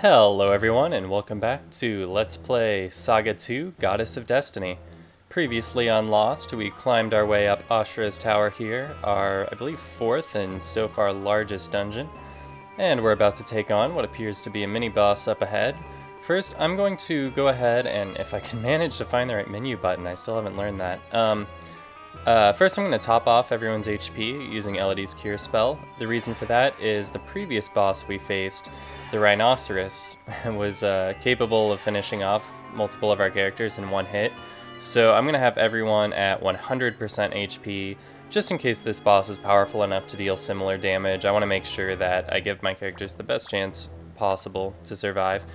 Hello everyone and welcome back to Let's Play SaGa 2, Goddess of Destiny. Previously on Lost, we climbed our way up Ashura's tower here, our, I believe, fourth and so far largest dungeon. And we're about to take on what appears to be a mini-boss up ahead. First, I'm going to go ahead and, if I can manage to find the right menu button, I still haven't learned that. First I'm going to top off everyone's HP using Elodie's Cure spell. The reason for that is the previous boss we faced, the Rhinoceros, was capable of finishing off multiple of our characters in one hit. So I'm going to have everyone at 100% HP, just in case this boss is powerful enough to deal similar damage. I want to make sure that I give my characters the best chance possible to survive.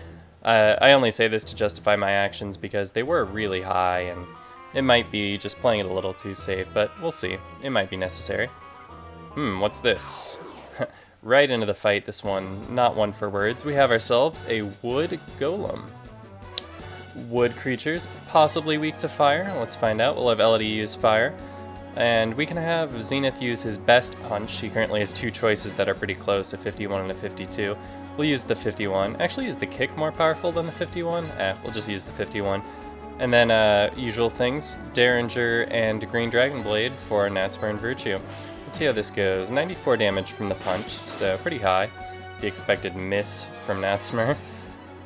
I only say this to justify my actions because they were really high, and it might be just playing it a little too safe, but we'll see. It might be necessary. What's this? Right into the fight, this one, not one for words. We have ourselves a wood golem. Wood creatures, possibly weak to fire. Let's find out. We'll have Elodie use fire. And we can have Zenith use his best punch. He currently has two choices that are pretty close, a 51 and a 52. We'll use the 51. Actually, is the kick more powerful than the 51? We'll just use the 51. And then usual things, Derringer and Green Dragon Blade for Natsburn Virtue. Let's see how this goes. 94 damage from the punch, so pretty high. The expected miss from Natsmer.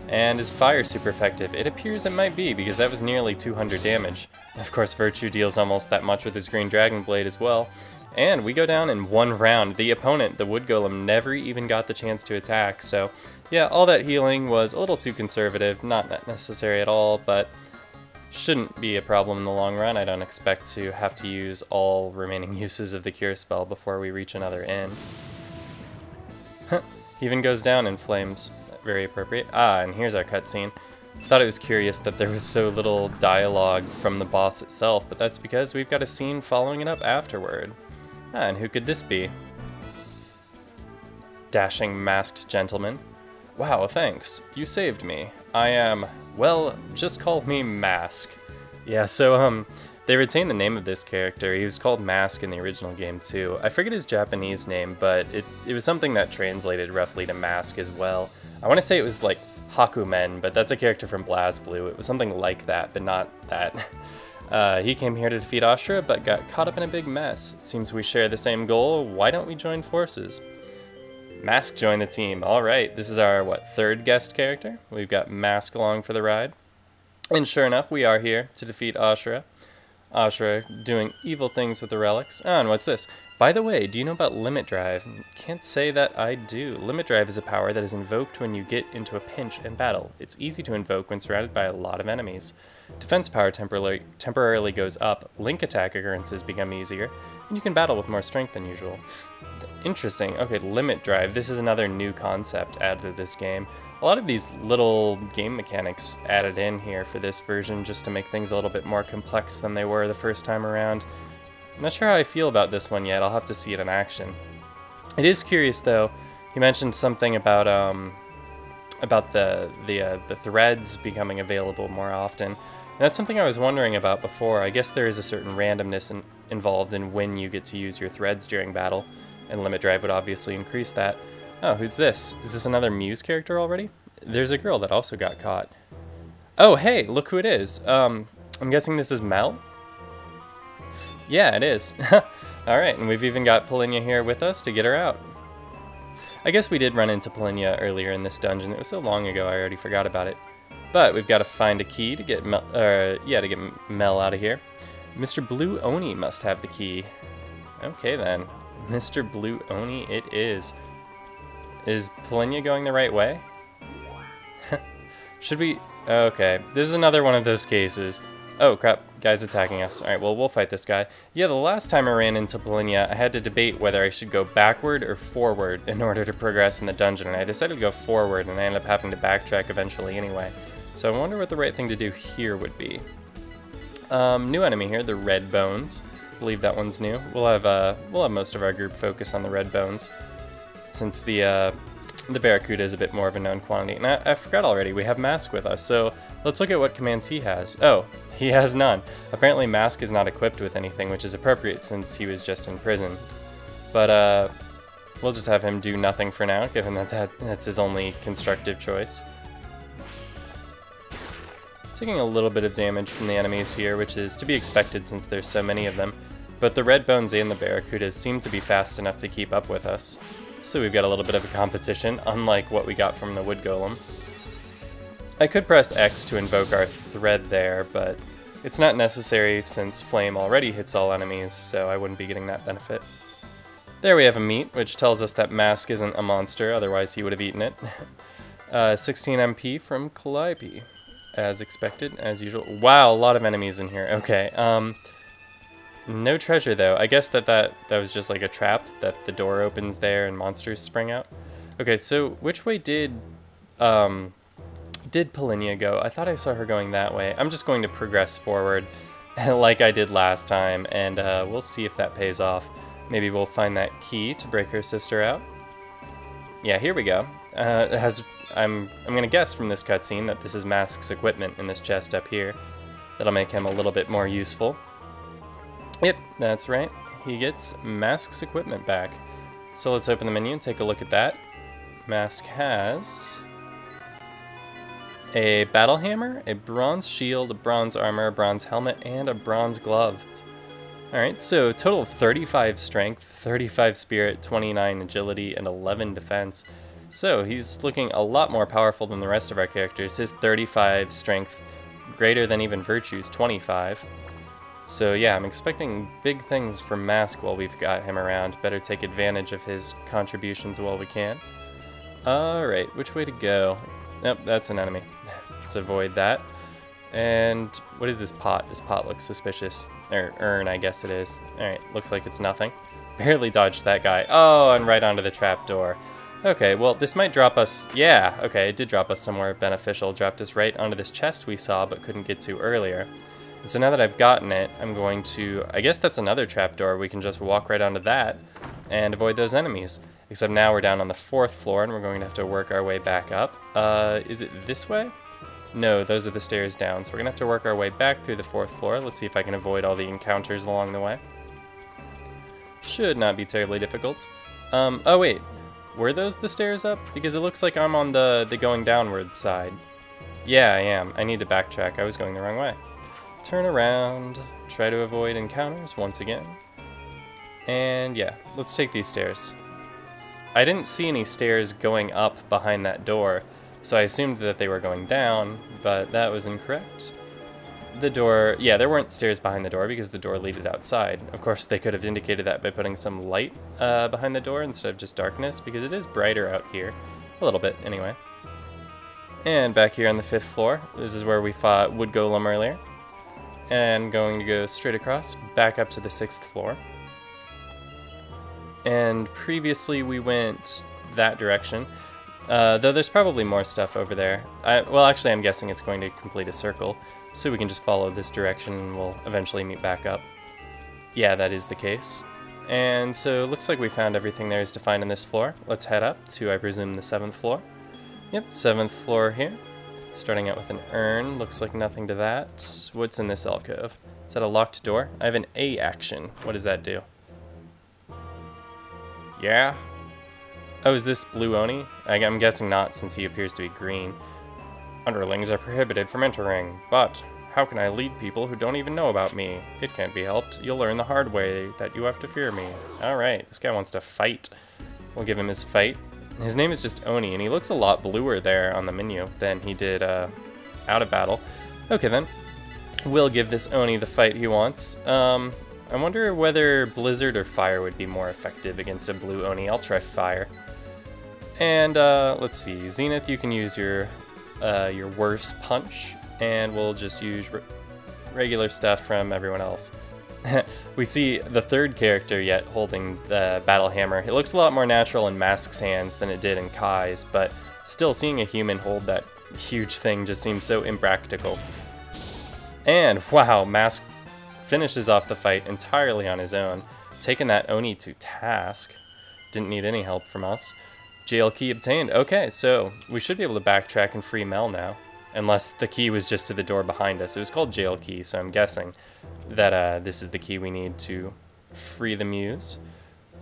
And is fire super effective? It appears it might be, because that was nearly 200 damage. Of course, Virtue deals almost that much with his Green Dragon Blade as well. And we go down in one round. The opponent, the Wood Golem, never even got the chance to attack, so yeah, all that healing was a little too conservative, not necessary at all, but shouldn't be a problem in the long run. I don't expect to have to use all remaining uses of the Cure spell before we reach another inn. Even goes down in flames. Very appropriate. And here's our cutscene. Thought it was curious that there was so little dialogue from the boss itself, but that's because we've got a scene following it up afterward. And who could this be? Dashing masked gentleman. Wow, thanks. You saved me. I am, well, just call me Mask. Yeah, so, they retained the name of this character. He was called Mask in the original game, too. I forget his Japanese name, but it was something that translated roughly to Mask as well. I want to say it was, like, Hakumen, but that's a character from BlazBlue. It was something like that, but not that. He came here to defeat Ashura, but got caught up in a big mess. Seems we share the same goal. Why don't we join forces? Mask joined the team. Alright, this is our, third guest character? We've got Mask along for the ride. And sure enough, we are here to defeat Ashura. Ashura doing evil things with the relics. Oh, and what's this? By the way, do you know about Limit Drive? Can't say that I do. Limit Drive is a power that is invoked when you get into a pinch in battle. It's easy to invoke when surrounded by a lot of enemies. Defense power temporarily goes up, link attack occurrences become easier, and you can battle with more strength than usual. Interesting. Okay, Limit Drive. This is another new concept added to this game. A lot of these little game mechanics added in here for this version just to make things a little bit more complex than they were the first time around. I'm not sure how I feel about this one yet. I'll have to see it in action. It is curious though. He mentioned something about the threads becoming available more often. And that's something I was wondering about before. I guess there is a certain randomness involved in when you get to use your threads during battle, and Limit Drive would obviously increase that. Oh, who's this? Is this another Muse character already? There's a girl that also got caught. Oh, hey, look who it is. I'm guessing this is Mel? Yeah, it is. Alright, and we've even got Polinia here with us to get her out. I guess we did run into Polinia earlier in this dungeon. It was so long ago I already forgot about it. But we've got to find a key to get Mel out of here. Mr. Blue Oni must have the key. Okay then. Mr. Blue Oni it is. Is Polinia going the right way? Should we... Okay, this is another one of those cases. Oh crap, guy's attacking us. Alright, well we'll fight this guy. Yeah, the last time I ran into Polinia, I had to debate whether I should go backward or forward in order to progress in the dungeon, and I decided to go forward, and I ended up having to backtrack eventually anyway. So I wonder what the right thing to do here would be. New enemy here, the Red Bones. I believe that one's new. We'll have most of our group focus on the Red Bones, since the Barracuda is a bit more of a known quantity. And I forgot already, we have Mask with us, so let's look at what commands he has. Oh, he has none. Apparently Mask is not equipped with anything, which is appropriate since he was just imprisoned. But We'll just have him do nothing for now, given that that's his only constructive choice. Taking a little bit of damage from the enemies here, which is to be expected since there's so many of them. But the red bones and the barracudas seem to be fast enough to keep up with us. So we've got a little bit of a competition, unlike what we got from the wood golem. I could press X to invoke our thread there, but it's not necessary since flame already hits all enemies, so I wouldn't be getting that benefit. There we have a meat, which tells us that Mask isn't a monster, otherwise he would have eaten it. 16 MP from Calliope, as expected, as usual. Wow, a lot of enemies in here. Okay, no treasure though. I guess that was just like a trap, that the door opens there and monsters spring out. Okay, so which way did Polinia go? I thought I saw her going that way. I'm just going to progress forward like I did last time, and we'll see if that pays off. Maybe we'll find that key to break her sister out. Yeah, here we go. I'm gonna guess from this cutscene that this is Mask's equipment in this chest up here. That'll make him a little bit more useful. Yep, that's right. He gets Mask's equipment back. So let's open the menu and take a look at that. Mask has a battle hammer, a bronze shield, a bronze armor, a bronze helmet, and a bronze glove. Alright, so total of 35 strength, 35 spirit, 29 agility, and 11 defense. So he's looking a lot more powerful than the rest of our characters. His 35 strength greater than even Virtue's 25. So yeah, I'm expecting big things from Mask while we've got him around. Better take advantage of his contributions while we can. Alright, which way to go? Nope, that's an enemy. Let's avoid that. And what is this pot? This pot looks suspicious. Or urn, I guess it is. Alright, looks like it's nothing. Barely dodged that guy. Oh, and right onto the trapdoor. Okay, well, this might drop us... Yeah, okay, it did drop us somewhere beneficial. Dropped us right onto this chest we saw but couldn't get to earlier. And so now that I've gotten it, I'm going to... I guess that's another trapdoor. We can just walk right onto that and avoid those enemies. Except now we're down on the 4th floor and we're going to have to work our way back up. Is it this way? No, those are the stairs down. So we're going to have to work our way back through the 4th floor. Let's see if I can avoid all the encounters along the way. Should not be terribly difficult. Oh wait, were those the stairs up? Because it looks like I'm on the going downward side. Yeah, I am. I need to backtrack. I was going the wrong way. Turn around, try to avoid encounters once again. And yeah, let's take these stairs. I didn't see any stairs going up behind that door, so I assumed that they were going down, but that was incorrect. The door, yeah, there weren't stairs behind the door because the door leaded outside. Of course, they could have indicated that by putting some light behind the door instead of just darkness, because it is brighter out here. A little bit, anyway. And back here on the 5th floor, this is where we fought Wood Golem earlier. And going to go straight across, back up to the 6th floor. And previously we went that direction, though there's probably more stuff over there. Well, actually I'm guessing it's going to complete a circle, so we can just follow this direction and we'll eventually meet back up. Yeah, that is the case. And so it looks like we found everything there is to find on this floor. Let's head up to, I presume, the 7th floor. Yep, 7th floor here. Starting out with an urn, looks like nothing to that. What's in this alcove? Is that a locked door? I have an A action. What does that do? Yeah? Oh, is this Blue Oni? I'm guessing not, since he appears to be green. Underlings are prohibited from entering, but how can I lead people who don't even know about me? It can't be helped. You'll learn the hard way that you have to fear me. Alright, this guy wants to fight. We'll give him his fight. His name is just Oni, and he looks a lot bluer there on the menu than he did out of battle. Okay then, we'll give this Oni the fight he wants. I wonder whether Blizzard or Fire would be more effective against a blue Oni. I'll try Fire. And let's see, Zenith, you can use your worst punch, and we'll just use regular stuff from everyone else. We see the 3rd character yet holding the battle hammer. It looks a lot more natural in Mask's hands than it did in Kai's, but still seeing a human hold that huge thing just seems so impractical. And wow, Mask finishes off the fight entirely on his own, taking that Oni to task. Didn't need any help from us. Jail key obtained. Okay, so we should be able to backtrack and free Mel now. Unless the key was just to the door behind us. It was called jail key, so I'm guessing that this is the key we need to free the muse.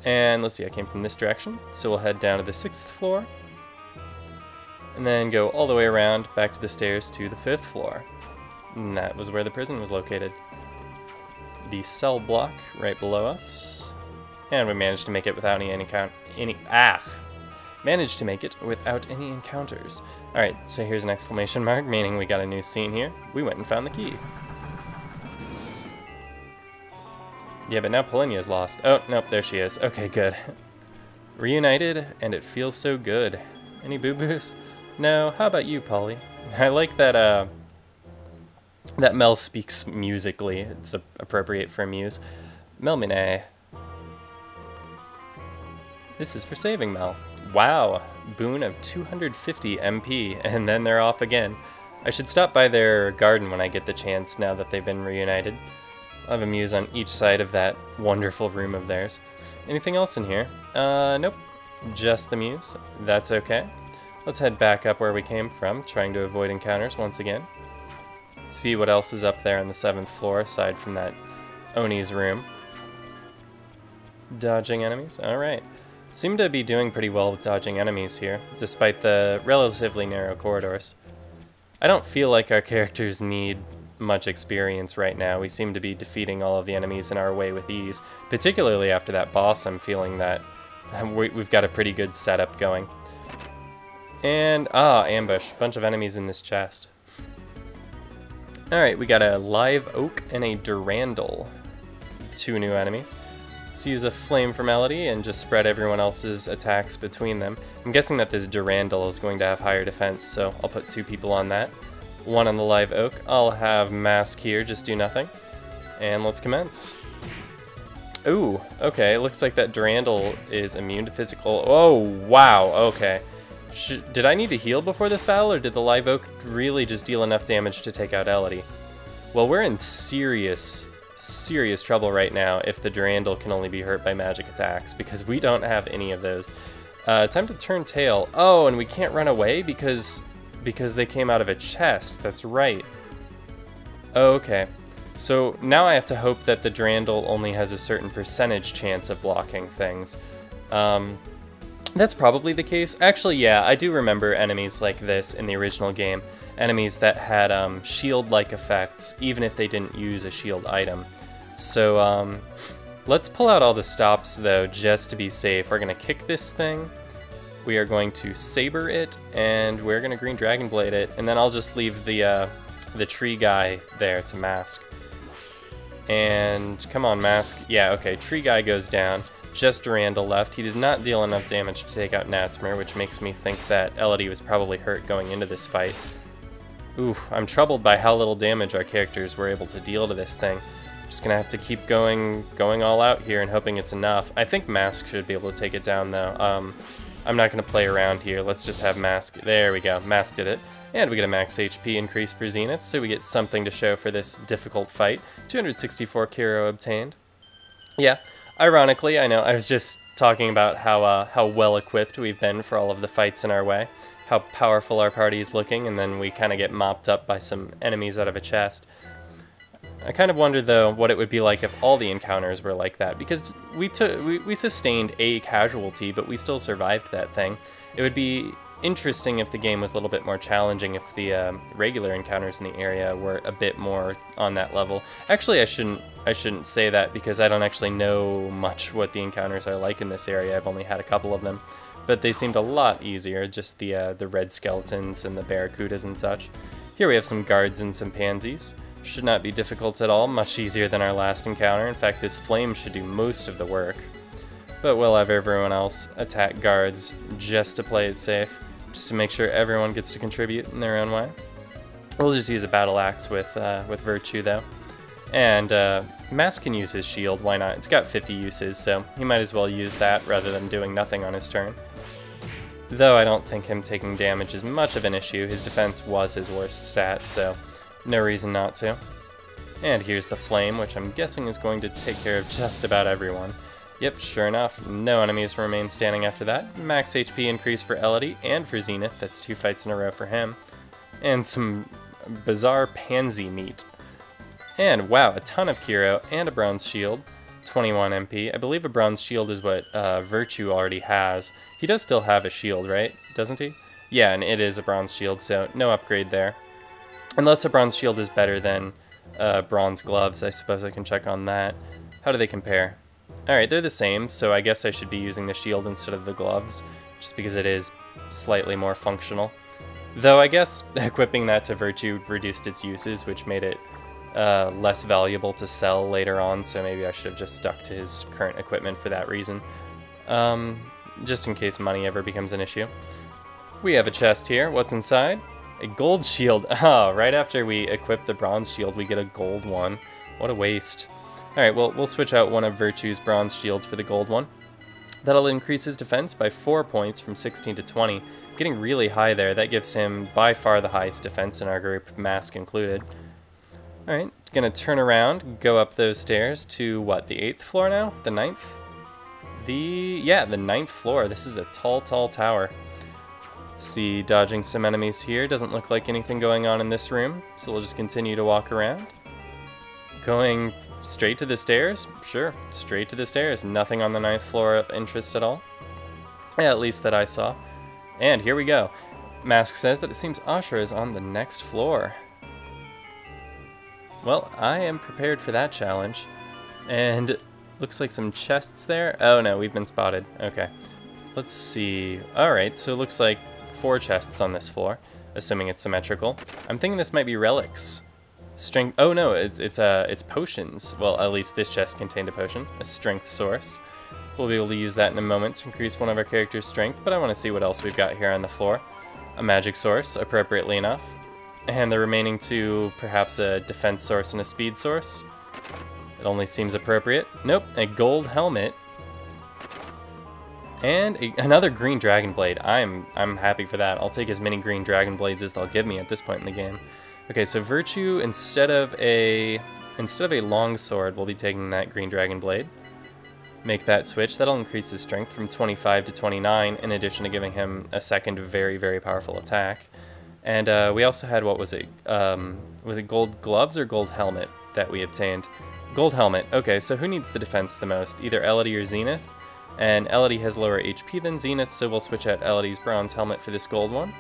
And let's see, I came from this direction, so we'll head down to the 6th floor. And then go all the way around, back to the stairs to the 5th floor. And that was where the prison was located. The cell block right below us. And we managed to make it without managed to make it without any encounters. Alright, so here's an exclamation mark, meaning we got a new scene here. We went and found the key. Yeah, but now Polinia's lost. Oh, nope, there she is. Okay, good. Reunited, and it feels so good. Any boo-boos? No, how about you, Polly? I like that, that Mel speaks musically. It's appropriate for a muse. Melmine. This is for saving Mel. Wow, boon of 250 MP, and then they're off again. I should stop by their garden when I get the chance now that they've been reunited. I'll have a muse on each side of that wonderful room of theirs. Anything else in here? Nope. Just the muse. That's okay. Let's head back up where we came from, trying to avoid encounters once again. See what else is up there on the 7th floor, aside from that Oni's room. Dodging enemies? Alright. Seem to be doing pretty well with dodging enemies here, despite the relatively narrow corridors. I don't feel like our characters need much experience right now. We seem to be defeating all of the enemies in our way with ease. Particularly after that boss, I'm feeling that we've got a pretty good setup going. And, ambush. Bunch of enemies in this chest. Alright, we got a live oak and a durandal. 2 new enemies. Let's use a flame for Melody and just spread everyone else's attacks between them. I'm guessing that this durandal is going to have higher defense, so I'll put 2 people on that. 1 on the live oak. I'll have Mask here, just do nothing. And let's commence. Ooh, okay, looks like that durandal is immune to physical. Oh, wow, okay. Did I need to heal before this battle, or did the live oak really just deal enough damage to take out Elodie? Well, we're in serious trouble right now if the durandal can only be hurt by magic attacks, because we don't have any of those. Time to turn tail. Oh, and we can't run away because they came out of a chest. That's right. Okay. So now I have to hope that the durandal only has a certain percentage chance of blocking things. That's probably the case. Actually, yeah, I do remember enemies like this in the original game. Enemies that had shield-like effects, even if they didn't use a shield item. So let's pull out all the stops, though, just to be safe. We're going to kick this thing. We are going to saber it, and we're going to green dragon blade it. And then I'll just leave the tree guy there to mask. And come on, mask. Yeah, okay, tree guy goes down. Just durandal left. He did not deal enough damage to take out Natsmer, which makes me think that Elodie was probably hurt going into this fight. Ooh, I'm troubled by how little damage our characters were able to deal to this thing. Just gonna have to keep going all out here and hoping it's enough. I think Mask should be able to take it down, though. I'm not gonna play around here. Let's just have Mask. There we go. Mask did it. And we get a max HP increase for Zenith, so we get something to show for this difficult fight. 264 Kiro obtained. Yeah. Ironically, I know, I was just talking about how well equipped we've been for all of the fights in our way, how powerful our party is looking, and then we kind of get mopped up by some enemies out of a chest. I kind of wonder, though, what it would be like if all the encounters were like that, because we sustained a casualty, but we still survived that thing. It would be interesting if the game was a little bit more challenging, if the regular encounters in the area were a bit more on that level. Actually, I shouldn't say that, because I don't actually know much what the encounters are like in this area. I've only had a couple of them, but they seemed a lot easier, just the red skeletons and the barracudas and such. Here we have some guards and some pansies. Should not be difficult at all, much easier than our last encounter. In fact, this flame should do most of the work. But we'll have everyone else attack guards just to play it safe, just to make sure everyone gets to contribute in their own way. We'll just use a battle axe with Virtue, though. And Mask can use his shield, why not? It's got 50 uses, so he might as well use that rather than doing nothing on his turn. Though I don't think him taking damage is much of an issue. His defense was his worst stat, so no reason not to. And here's the flame, which I'm guessing is going to take care of just about everyone. Yep, sure enough, no enemies remain standing after that. Max HP increase for Elodie and for Zenith, that's 2 fights in a row for him. And some bizarre pansy meat. And wow, a ton of Kiro and a bronze shield. 21 MP. I believe a bronze shield is what Virtue already has. He does still have a shield, right? Doesn't he? Yeah, and it is a bronze shield, so no upgrade there. Unless a bronze shield is better than bronze gloves, I suppose I can check on that. How do they compare? Alright, they're the same, so I guess I should be using the shield instead of the gloves, just because it is slightly more functional. Though I guess equipping that to Virtue reduced its uses, which made it less valuable to sell later on, so maybe I should have just stuck to his current equipment for that reason. Just in case money ever becomes an issue. We have a chest here. What's inside? A gold shield. Ah, right after we equip the bronze shield, we get a gold one. What a waste. Alright, well, we'll switch out one of Virtue's bronze shields for the gold one. That'll increase his defense by 4 points from 16 to 20. Getting really high there. That gives him by far the highest defense in our group, mask included. Alright, gonna turn around, go up those stairs to, what, the 8th floor now? The 9th? Yeah, the 9th floor. This is a tall, tall tower. Let's see, dodging some enemies here. Doesn't look like anything going on in this room, so we'll just continue to walk around. Going straight to the stairs? Sure, straight to the stairs. Nothing on the 9th floor of interest at all. Yeah, at least that I saw. And here we go. Mask says that it seems Ashura is on the next floor. Well, I am prepared for that challenge. And looks like some chests there. Oh no, we've been spotted. Okay. Let's see. Alright, so it looks like 4 chests on this floor, assuming it's symmetrical. I'm thinking this might be relics. Strength. Oh no, it's potions. Well, at least this chest contained a potion, a strength source. We'll be able to use that in a moment to increase one of our character's strength, but I want to see what else we've got here on the floor. A magic source, appropriately enough. And the remaining 2, perhaps a defense source and a speed source. It only seems appropriate. Nope, a gold helmet. And another green dragon blade. I'm happy for that. I'll take as many green dragon blades as they'll give me at this point in the game. Okay, so Virtue, instead of a long sword, we'll be taking that green dragon blade. Make that switch. That'll increase his strength from 25 to 29, in addition to giving him a second very, very powerful attack. And we also had, what was it? Was it gold gloves or gold helmet that we obtained? Gold helmet. Okay, so who needs the defense the most? Either Elodie or Zenith. And Elodie has lower HP than Zenith, so we'll switch out Elodie's bronze helmet for this gold one,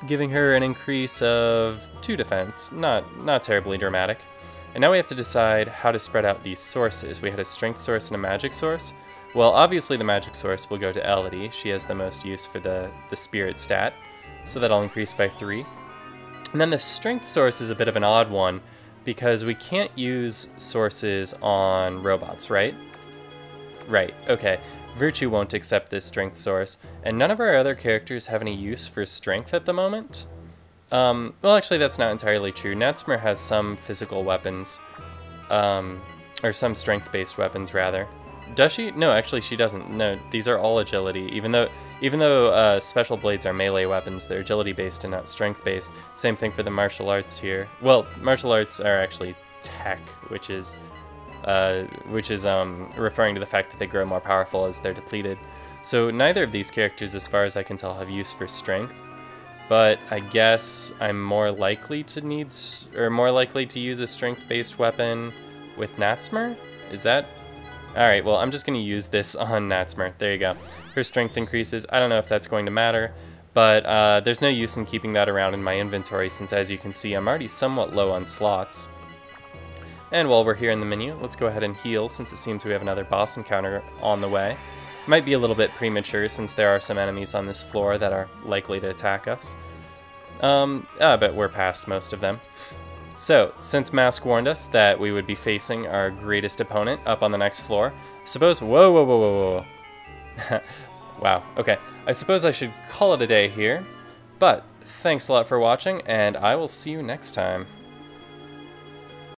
giving her an increase of 2 defense. Not terribly dramatic. And now we have to decide how to spread out these sources. We had a strength source and a magic source. Well, obviously the magic source will go to Elodie. She has the most use for the spirit stat, so that'll increase by 3. And then the strength source is a bit of an odd one, because we can't use sources on robots, right? Right, okay. Virtue won't accept this strength source, and none of our other characters have any use for strength at the moment. Well, actually, that's not entirely true. Natsmer has some physical weapons, or some strength-based weapons, rather. Does she? No, actually, she doesn't. No, these are all agility. Even though special blades are melee weapons, they're agility-based and not strength-based. Same thing for the martial arts here. Well, martial arts are actually tech, which is referring to the fact that they grow more powerful as they're depleted. So neither of these characters, as far as I can tell, have use for strength. But I guess I'm more likely to use a strength-based weapon with Natsmer? Is that? Alright, well, I'm just going to use this on Natsmer. There you go. Her strength increases. I don't know if that's going to matter, but there's no use in keeping that around in my inventory since, as you can see, I'm already somewhat low on slots. And while we're here in the menu, let's go ahead and heal since it seems we have another boss encounter on the way. Might be a little bit premature since there are some enemies on this floor that are likely to attack us. But we're past most of them. So, since Mask warned us that we would be facing our greatest opponent up on the next floor, suppose... Whoa. Wow, okay. I suppose I should call it a day here, but thanks a lot for watching, and I will see you next time.